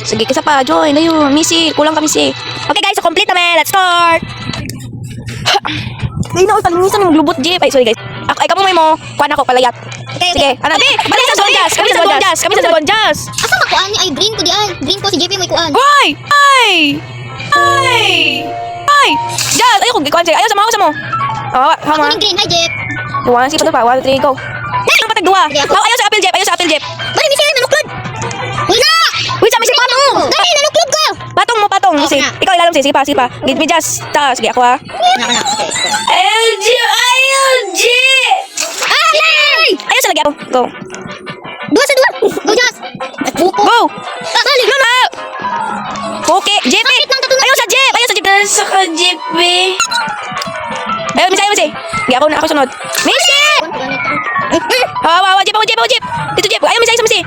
Sige, kisa pa. Join. Ayun. Missy. Kulang kami si. Okay guys, so complete naman. Let's start. Ay, na. Palinisan yung lubot, Jeep. Ay, sorry guys. Ay, kamu may mo. Kuhan ako, palayat. Okay. Sige. Ano? Balik sa Bonjas. Kami sa Bonjas. Kami sa Bonjas. Asa makuan ni ay green ko di ay. Green ko si JP may kuan. Hoy! Ay! Ay! Ay! Jas! Ayaw kong gikuhan siya. Ayaw, sama mo. Oh, Ako hama. ni green, hi Jeep. Duwa, sige pa. 1, 2, 3, go. Ano patag duwa? Ayaw sa apple, Jeep. Ayaw sa apple, Jeep. Bali mi sila nanuklod. Wala. Wait, sa may patong. Dali nanuklod ko. Patong mo, patong. Sige. Ikaw ilalam siya. Sige pa, sige pa. Give me Jas. Sige, ako ha. LG! LG! Ay! Ayaw sa lagi ako. Go. Dua sa dua. Go Jas. At buko. Go! Dali. No, no! Okay, Jeep! Bakit nang tatulog? Ayaw sa Jeep! Ayaw sa Jeep! Nasa ka, Jeep, eh. Ayaw, Missy, ayaw, Missy. Sige, ako sunod. Missy! Jeep, ako, Jeep. Dito, Jeep. Ayaw, Missy, ayaw sa Missy.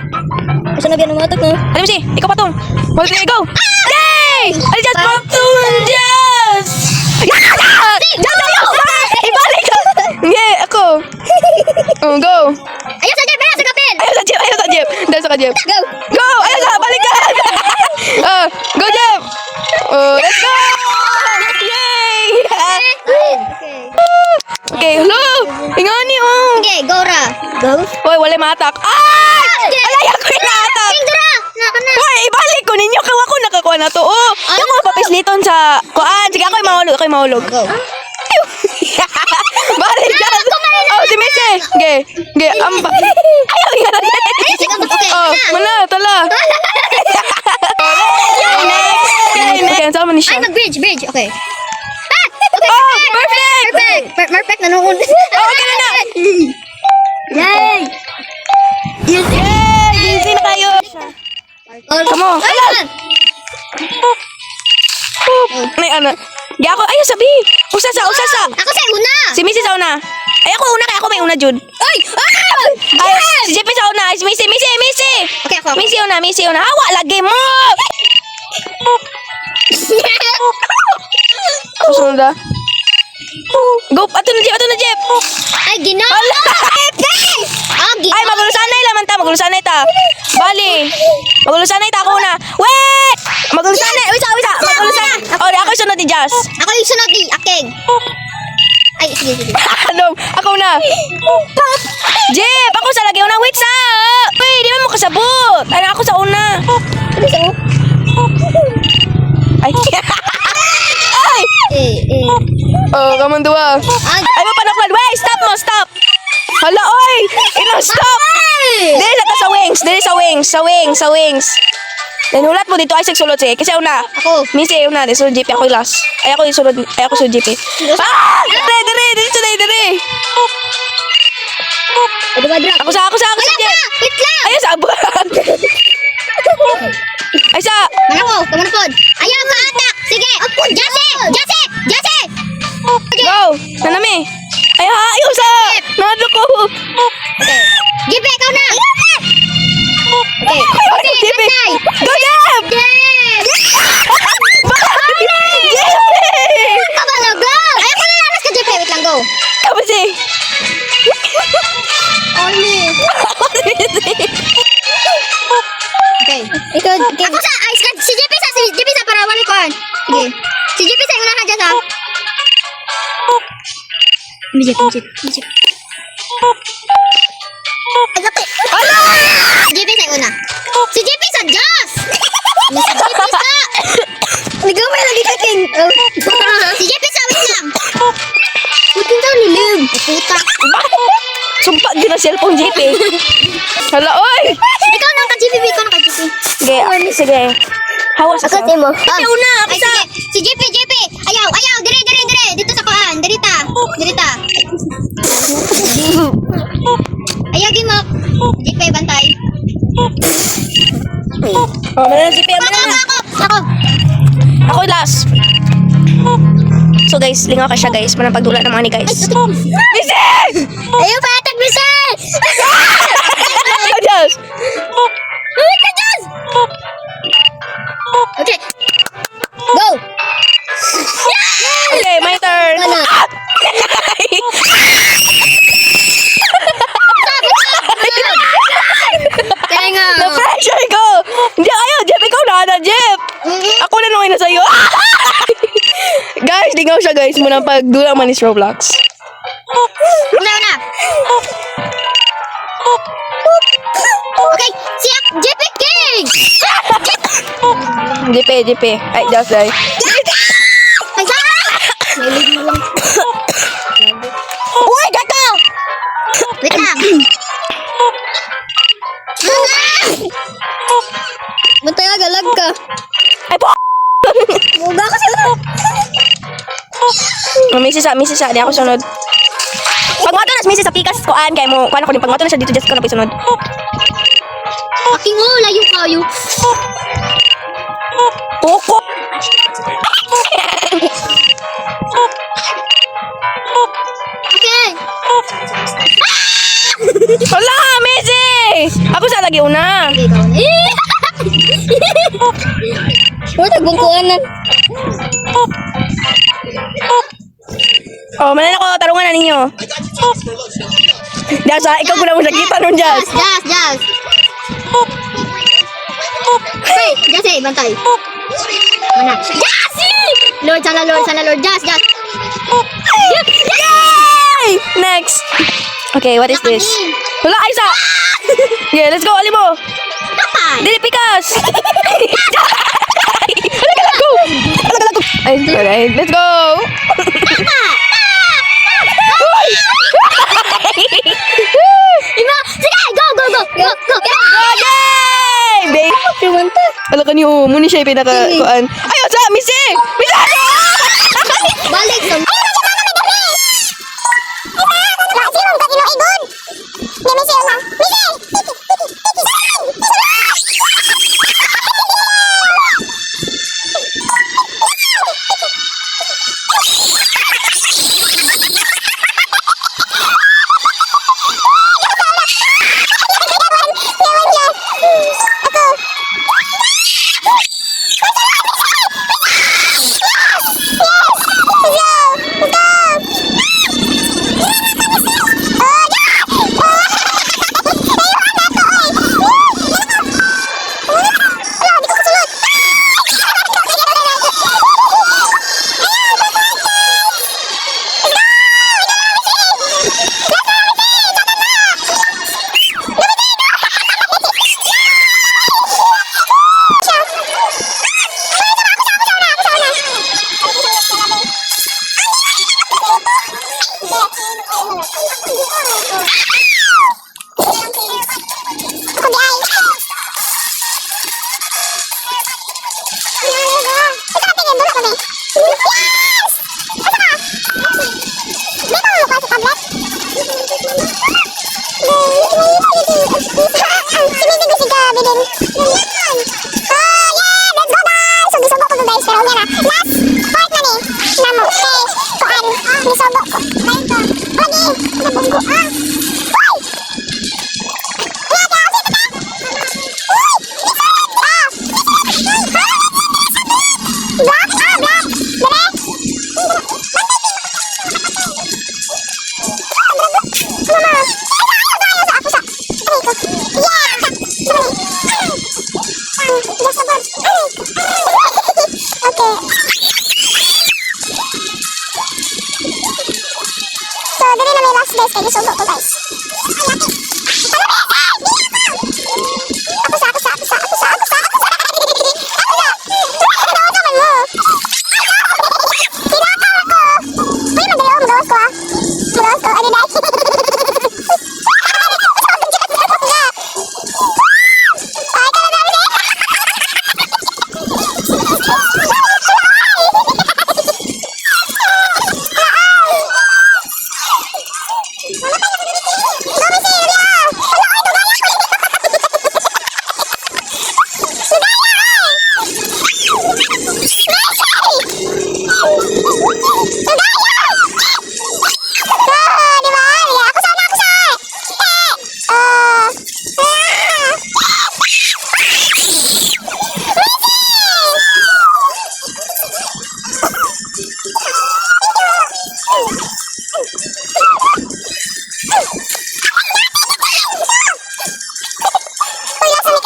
Asa na biyan umatok no? Ano, Missy? Ikaw patong. 1, 2, 3, go! Yay! Ano, Jas? Patong, Jas! Jas, ayaw! Ibalik ka! Yeah, ako. Oh, go. Ayaw sa Jeep, ayaw sa kapil. Ayaw sa Jeep, ayaw sa Jeep. Dahil sa ka, Jeep. Go. Go! Ayaw sa, balik ka! Go, Jeep! Let's go! Yay! Okay, hello! Ingani, oh! Okay, go ra. Go. Hoy, wala matak. Ay! Alay, ako yung natak! Pindura. Naka na. Hoy, ibalik ko ninyo. Kawa ko nakakuha na to. Oh, yung mga papisliton sa kuan. Sige, ako yung mahulog. Go. Balik ka! Oh, si Missy! Okay, amba. Ayaw, yan. Sige, okay. Oh, mana, tala. Okay, saan man ni Ay, siya? mag-bridge. Okay. Ah! Okay, Oh, perfect! Perfect. Nanood. Oh, okay na. Yay! Yay! Busy na kayo. Come on. Ayun! May ano. Di ako, ayaw sabi. Usasa. Ako sa una! Si Missy sa una. Ay, ako una, kaya ako may una, Jud. Ay! Ay, si JP sa una. Si Missy. Okay, ako. Missy una. Hawa, lagi mo. Susunod ah. Go, ato na, Jeep. Ay, ginawa! Ay, magulusanay laman ta. Bali. Magulusanay ta ako una. Wait! Magulusanay. Wisa. Magulusanay. Oh, ako yung sunod ni Jas. Ako yung sunod ni Akeng. Ay, sige. Ano? Ako na. Jeep, ako sa lagi una. Wait sa. Uy, di ba mo kasabot? Ano ako sa una? Ano sa Ay. Ay. Oh, kamang dua. Ay, mapanaklan. Wait, stop. Hala, oy! Stop! Dili na sa wings. Then hulat mo dito ay sulod siya. Kasi una. Ako. Missy, una. Then sunod JP. Ako yung last. Ay, ako yung sunod. Ay, ako sunod JP. Ah! Dere! Ako sa Wala JP. pa! Wait lang! Ay, sa abang. Ay, sa. Manako, kamanapod. Ayaw ka atak! Sige! Jase! Go! Nanami. Ay, ayaw sa. Nado ko. Okay. Jipe, ikaw na! Okay. Ay, JP. Go, Jeff! Kabalaga! Ayaw ko na lalas ka, Jipe. Wait lang, go. Apa sih? Only. Okay. Ito, okay. Ako sa, si JP sa parawan ko. Sige. Si JP sa unahan dyan, ha? Mijip. Ay, gapi. Ala! Si JP sa una. Si JP sa Diyos! Si JP sa... Nagawin lagi ka, King. Si JP sa wait lang. Putin daw nilig. Puta. Sumpah gina cellphone JP. Hala, oy! Ikaw nang ka-JP, ikaw nang ka-JP. Sige. Hawas Ako ako. sa mo. Ay, una, Ay, sige. Si JP. Ayaw. Dire. Dito sa paan. Dirita. Ayaw, mo. JP, bantay. Oh, meron JP. Ako. Ako last. So guys, lingaw ka siya guys. Manang pagdula ng mga ni guys. Listen! Ayaw, patag, Michelle! Adios! Wait ka dyan! Okay. Go! Okay, my turn. Ano? Kaya nga. The pressure ko! Hindi, ayaw! Ako na nung ina sa'yo. Guys, lingaw siya guys. Muna pagdula man is Roblox. Una. Okay, siya JP King. JP. Ay, just die. Ay, Nailig mo lang. Uy, gata! Wait lang. Matay galag ka. Ay, po! Muga ka sila. Misi sa. Di ako sunod. Pag mato na misi sa pikas koan kay mo. Kuan ako din pag mato na siya dito just ko na sunod. Aking layo kayo. Poko! Okay. Hala, Missy! Ako sa lagi una. Ikaw na. Wala tagbungkuanan. Oh, manan ako tarungan na ninyo. Dasa, ikaw ko na mo sakita nun, Jazz. Jas. Hey, Jas eh, bantay. Mana? Jasi! Lord, sana Lord. Jas. Yay! Next. Okay, what is this? Hala, Aiza! Yeah, let's go, Alimo. Kapay. Dili pikas! Alagalago! Ay, alright, let's go! Ima, sige, go. Okay! Babe! Kumanta. Ala ka niyo, muna siya yung pinaka-kuan. Ayaw sa, Missy! Missy! Balik sa...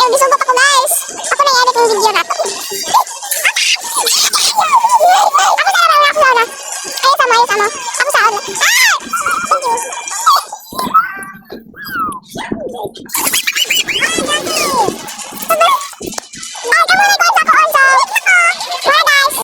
Bisubok ako guys. Ako na i-edit yung video na to. ha?